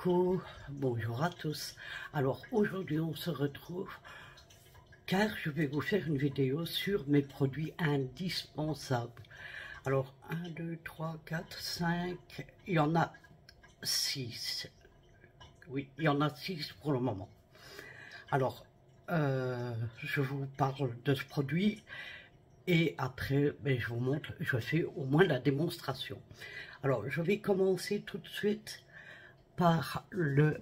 Coucou, bonjour à tous. Alors aujourd'hui on se retrouve car je vais vous faire une vidéo sur mes produits indispensables. Alors 1, 2, 3, 4, 5, il y en a 6. Oui, il y en a 6 pour le moment. Alors je vous parle de ce produit et après je vous montre, je fais au moins la démonstration. Alors je vais commencer tout de suite par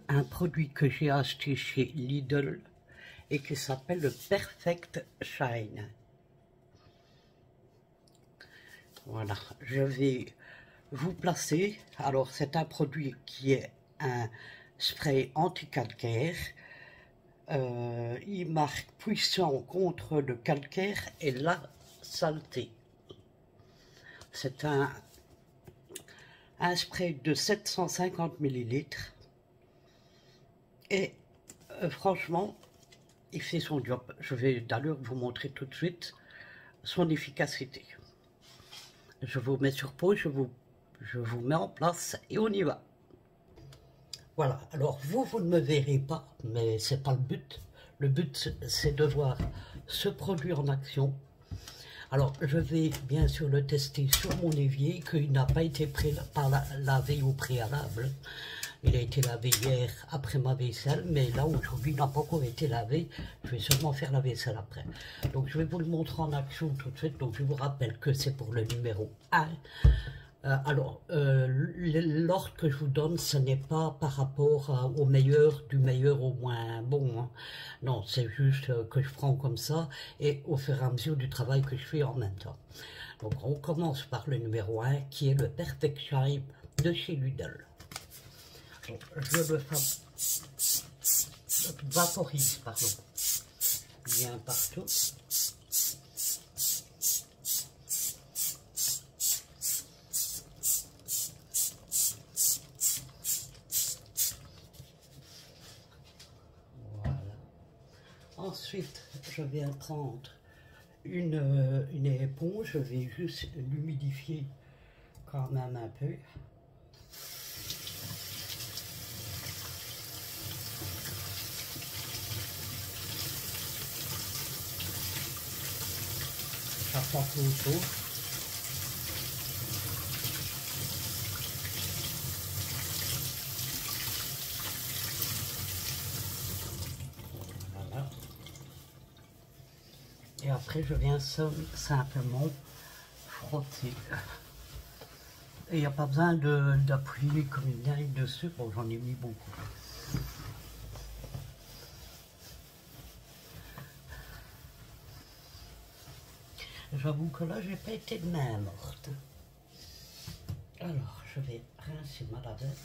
un produit que j'ai acheté chez Lidl et qui s'appelle le Perfect Shine. Voilà, je vais vous placer. Alors c'est un produit qui est un spray anti-calcaire. Il marque puissant contre le calcaire et la saleté. C'est un spray de 750 ml et franchement il fait son job. Je vais d'ailleurs vous montrer tout de suite son efficacité. Je vous mets sur pause, je vous mets en place et on y va. Voilà, alors vous ne me verrez pas, mais c'est pas le but. Le but c'est de voir ce produit en action. Alors, je vais bien sûr le tester sur mon évier, qu'il n'a pas été lavé au préalable. Il a été lavé hier après ma vaisselle, mais là, aujourd'hui, il n'a pas encore été lavé. Je vais seulement faire la vaisselle après. Donc, je vais vous le montrer en action tout de suite. Donc, je vous rappelle que c'est pour le numéro 1. L'ordre que je vous donne, ce n'est pas par rapport au meilleur, du meilleur au moins bon. Hein. Non, c'est juste que je prends comme ça et au fur et à mesure du travail que je fais en même temps. Donc, on commence par le numéro 1 qui est le Perfect Shine de chez Lidl. Je le vaporise, pardon, bien partout. Ensuite, je vais prendre une éponge, je vais juste l'humidifier quand même un peu. Ça prend tout autour. Et après, je viens simplement frotter. Et il n'y a pas besoin d'appuyer comme une dingue dessus. Bon, j'en ai mis beaucoup. J'avoue que là, j'ai pas été de main morte. Alors, je vais rincer ma lavette.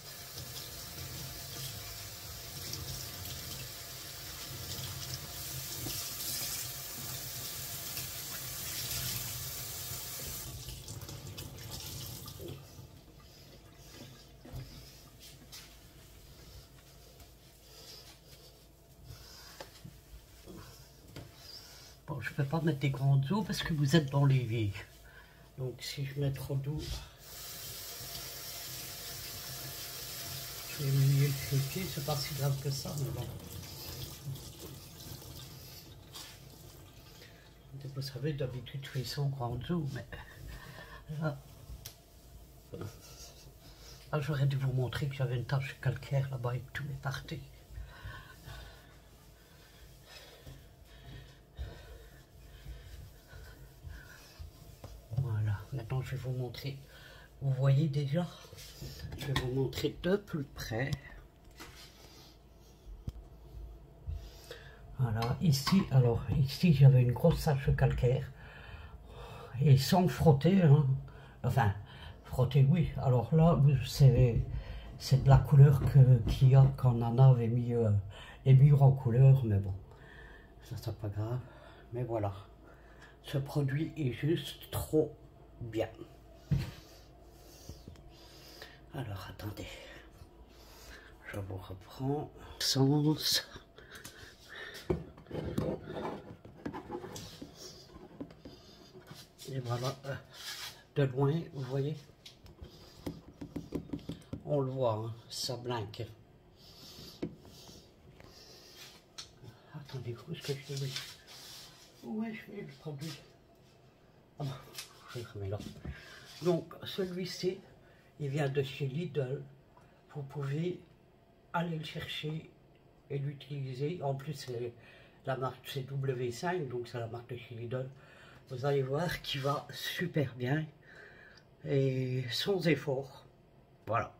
Bon, je ne peux pas mettre des grandes eaux parce que vous êtes dans l'évier. Donc si je mets trop d'eau, je vais mouiller le pied, c'est pas si grave que ça, mais bon. Vous savez, d'habitude je fais ça en grande eau, mais là, j'aurais dû vous montrer que j'avais une tache calcaire là-bas et que tout est parti. Maintenant, je vais vous montrer. Vous voyez déjà? Je vais vous montrer de plus près. Voilà, ici, alors, ici, j'avais une grosse tache calcaire. Et sans frotter, hein. Enfin, frotter, oui. Alors là, c'est de la couleur qu'il y a quand Nana avait mis les murs en couleur. Mais bon, ça, c'est pas grave. Mais voilà. Ce produit est juste trop bien. Alors attendez, je vous reprends sens. Et voilà, de loin, vous voyez, on le voit, hein, ça blinque. attendez, où est-ce que je le mets? Où est-ce que je le produit? Ah, je le remets là. Donc, celui-ci, il vient de chez Lidl. Vous pouvez aller le chercher et l'utiliser. En plus, la marque c'est W5, donc c'est la marque de chez Lidl. Vous allez voir qu'il va super bien et sans effort. Voilà.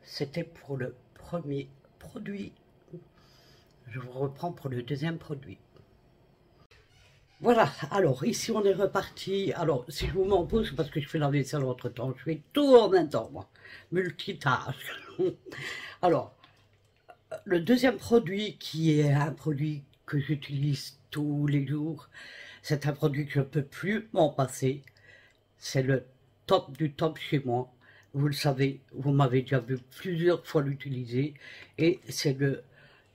C'était pour le premier produit. Je vous reprends pour le deuxième produit. Voilà, alors ici on est reparti. Alors si je vous mets en pause, c'est parce que je fais la vaisselle entre temps. Je fais tout en même temps, moi. Multitâche. Alors, le deuxième produit qui est un produit que j'utilise tous les jours, c'est un produit que je ne peux plus m'en passer. C'est le top du top chez moi. Vous le savez, vous m'avez déjà vu plusieurs fois l'utiliser. Et c'est le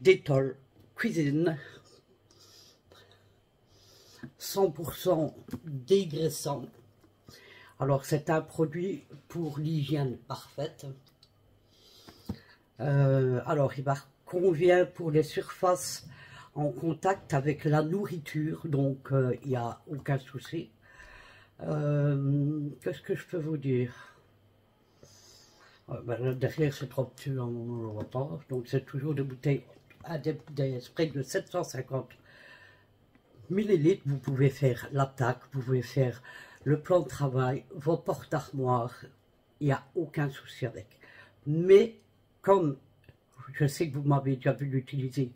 Dettol Cuisine. 100% dégraissant. Alors c'est un produit pour l'hygiène parfaite. Alors il convient pour les surfaces en contact avec la nourriture, donc il n'y a aucun souci. Qu'est-ce que je peux vous dire? Ben, derrière c'est trop petit, on ne le voit pas, donc c'est toujours des bouteilles, des sprays de 750 millilitres. Vous pouvez faire l'attaque, vous pouvez faire le plan de travail, vos porte-armoires, il n'y a aucun souci avec. Mais comme je sais que vous m'avez déjà vu l'utiliser,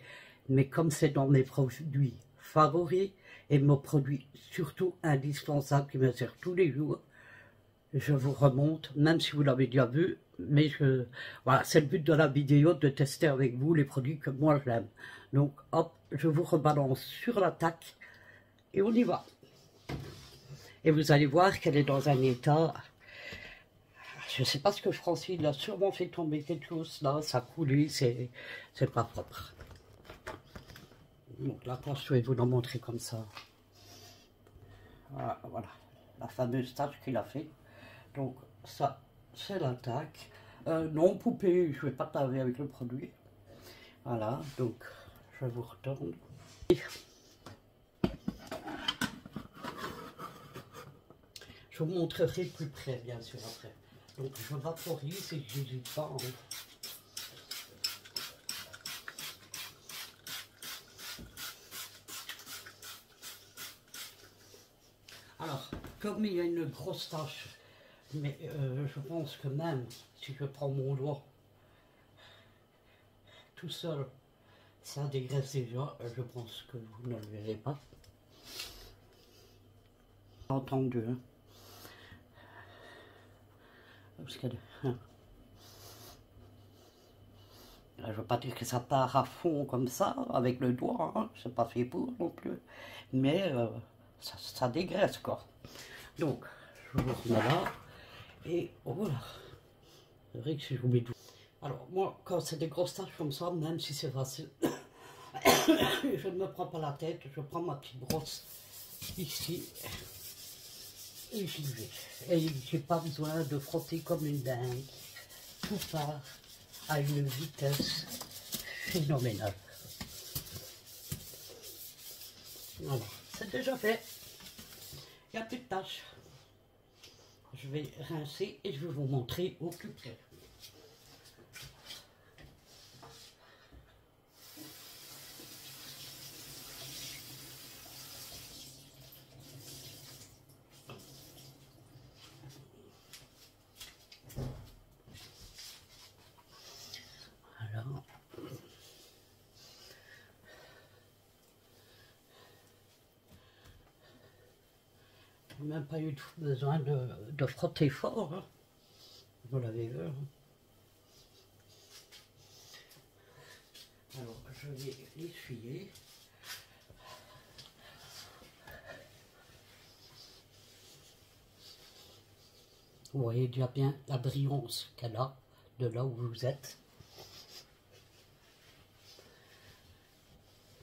mais comme c'est dans mes produits favoris et mes produits surtout indispensables qui me servent tous les jours, je vous remonte, même si vous l'avez déjà vu, mais voilà, c'est le but de la vidéo, de tester avec vous les produits que moi j'aime. Donc hop, je vous rebalance sur l'attaque et on y va. Et vous allez voir qu'elle est dans un état, je ne sais pas ce que Francine a sûrement fait tomber quelque chose là, ça a coulé, c'est pas propre. Donc là, je vais vous le montrer comme ça. Voilà, voilà, la fameuse tâche qu'il a fait. Donc ça, c'est l'attaque. Non, poupée, je ne vais pas tarder avec le produit. Voilà, donc je vous retourne. Je vous montrerai plus près, bien sûr, après. Donc je vaporise et je n'hésite pas. Hein. Alors, comme il y a une grosse tache, mais je pense que même si je prends mon doigt tout seul, ça dégraisse déjà. Je pense que vous ne le verrez pas. Entendu, hein. Parce que, hein. Je ne veux pas dire que ça part à fond comme ça, avec le doigt, hein. C'est pas fait pour non plus. Mais ça dégraisse, quoi. Donc, je vous remets là. Et voilà. C'est vrai que si je vous mets tout. Alors, moi, quand c'est des grosses tâches comme ça, même si c'est facile, je ne me prends pas la tête. Je prends ma petite brosse ici. Et j'y vais. Et j'ai pas besoin de frotter comme une dingue. Tout part à une vitesse phénoménale. Voilà, c'est déjà fait. Il n'y a plus de tâches. Je vais rincer et je vais vous montrer au plus près. Voilà. Même pas eu besoin de frotter fort, hein. Vous l'avez vu, hein. Alors je vais l'essuyer. Vous voyez déjà bien la brillance qu'elle a de là où vous êtes.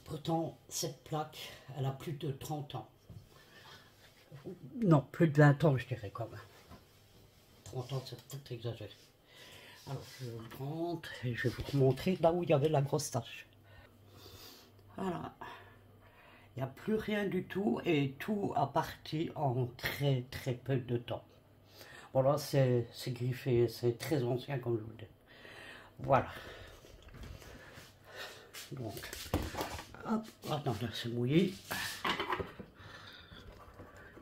Pourtant cette plaque, elle a plus de 30 ans. Non, plus de 20 ans, je dirais quand même. 30 ans, c'est peut-être exagéré. Alors, je vais le prendre et je vais vous montrer là où il y avait la grosse tache. Voilà. Il n'y a plus rien du tout et tout a parti en très très peu de temps. Voilà, c'est griffé, c'est très ancien comme je vous dis. Voilà. Donc, hop, attendez, c'est mouillé.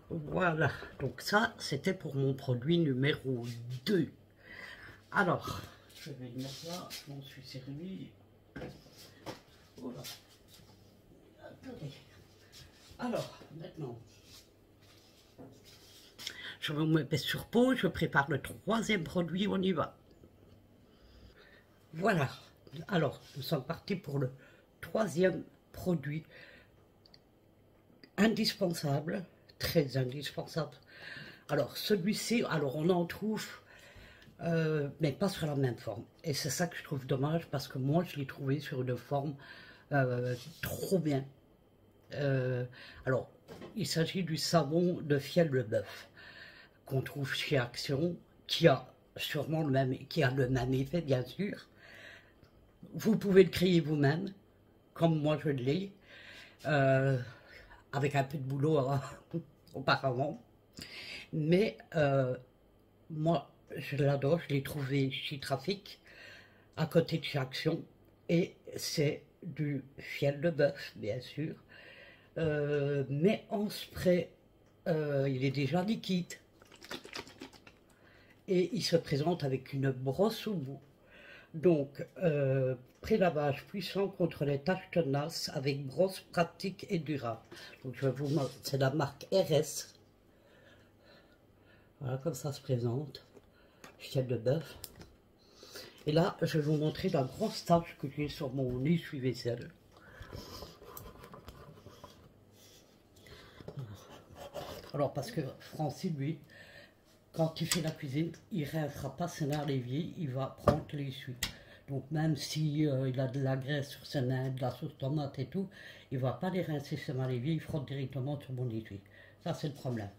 Voilà, donc ça, c'était pour mon produit numéro 2. Alors, je vais le mettre là, je m'en suis servi. Voilà. Attendez. Alors, maintenant, je me mets sur pause, je prépare le 3e produit, on y va. Voilà, alors, nous sommes partis pour le 3e produit indispensable, très indispensable. Alors, celui-ci, alors on en trouve, mais pas sur la même forme. Et c'est ça que je trouve dommage, parce que moi, je l'ai trouvé sur une forme trop bien. Alors, il s'agit du savon de fiel de bœuf qu'on trouve chez Action, qui a sûrement le même effet, bien sûr. Vous pouvez le créer vous-même, comme moi je l'ai, avec un peu de boulot auparavant. Mais moi, je l'adore, je l'ai trouvé chez Trafic, à côté de chez Action, et c'est du fiel de bœuf, bien sûr, mais en spray, il est déjà liquide. Et il se présente avec une brosse au bout. Donc, pré-lavage puissant contre les taches tenaces avec brosse pratique et durable. Donc, je vais vous montrer, c'est la marque RS. Voilà, comme ça se présente. Fiel de bœuf. Et là, je vais vous montrer la grosse tache que j'ai sur mon essuie-vaisselle. Alors, parce que Francis, lui, quand il fait la cuisine, il ne rincera pas ses mains à l'évier, il va prendre l'essuie. Donc même si il a de la graisse sur ses mains, de la sauce tomate et tout, il ne va pas les rincer ses mains à l'évier, il frotte directement sur mon essuie. Ça c'est le problème.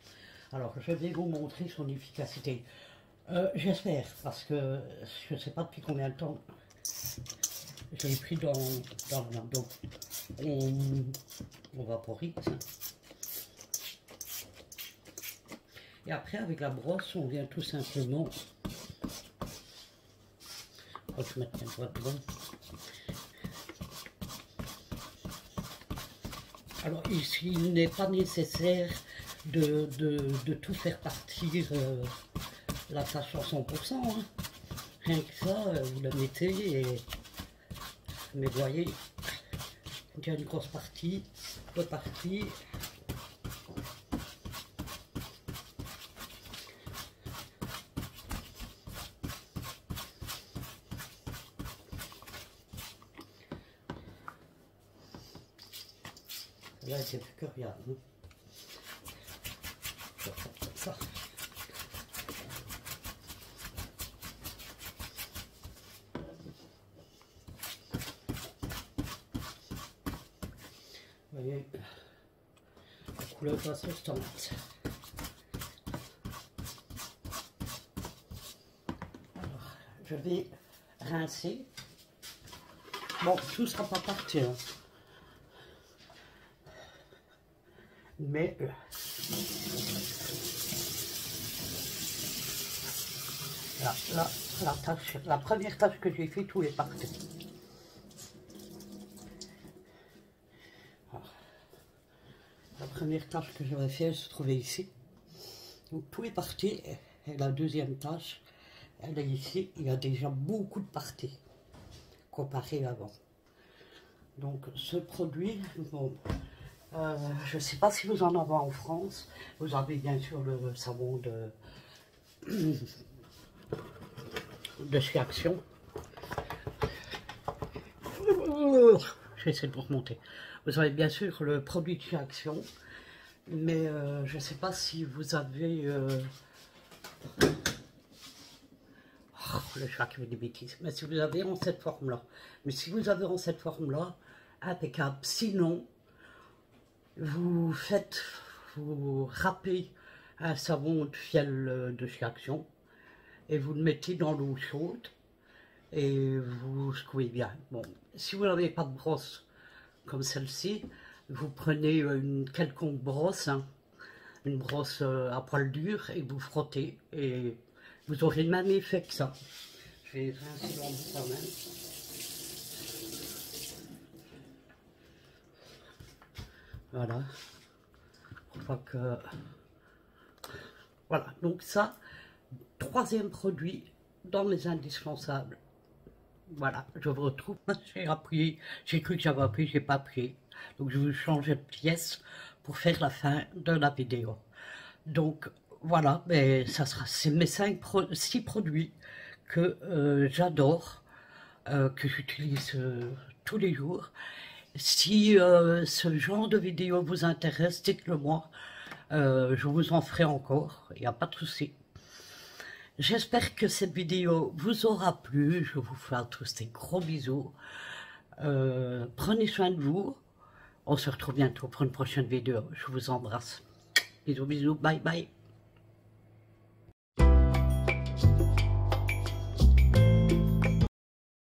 Alors je vais vous montrer son efficacité. J'espère, parce que je ne sais pas depuis combien de temps je l'ai pris dans le bain. Donc on vaporise. Et après, avec la brosse, on vient tout simplement... Oh, je vais mettre un doigt devant. Alors ici, il n'est pas nécessaire de tout faire partir la tâche à 100%. Hein. Rien que ça, vous la mettez et... Mais vous voyez, il y a une grosse partie, deux parties. Là, c'est plus que rien. Hein. Je vais faire comme ça. Vous voyez, la couleur de la sauce tomate. Alors, je vais rincer. Bon, tout ne sera pas parti. Hein. Mais la première tâche que j'ai fait, tout est parti. Alors, la première tâche que j'avais fait, elle se trouvait ici. Donc tout est parti. Et la deuxième tâche, elle est ici. Il y a déjà beaucoup de parties comparé avant. Donc ce produit, bon, je ne sais pas si vous en avez en France. Vous avez bien sûr le savon de chez Action. J'essaie de vous remonter. Vous avez bien sûr le produit de chez Action. Mais je ne sais pas si vous avez... Oh, le chat qui fait des bêtises. Mais si vous avez en cette forme-là. Mais si vous avez en cette forme-là, impeccable. Sinon, vous râpez un savon de fiel de chez Action et vous le mettez dans l'eau chaude et vous secouez bien. Bon, si vous n'avez pas de brosse, comme celle-ci. Vous prenez une quelconque brosse, hein, une brosse à poil dur, et vous frottez. Et vous aurez le même effet que ça. Je vais rincer l'ombre quand même. Voilà. Je crois que... Voilà, donc ça, troisième produit dans mes indispensables. Voilà, je vous retrouve. J'ai appuyé, j'ai cru que j'avais appuyé, j'ai pas appuyé. Donc je vais changer de pièce pour faire la fin de la vidéo. Donc voilà, mais ça sera, c'est mes 6 produits que j'adore, que j'utilise tous les jours. Si ce genre de vidéo vous intéresse, dites-le moi. Je vous en ferai encore, il n'y a pas de souci. J'espère que cette vidéo vous aura plu. Je vous fais à tous des gros bisous. Prenez soin de vous. On se retrouve bientôt pour une prochaine vidéo. Je vous embrasse. Bisous, bisous. Bye, bye.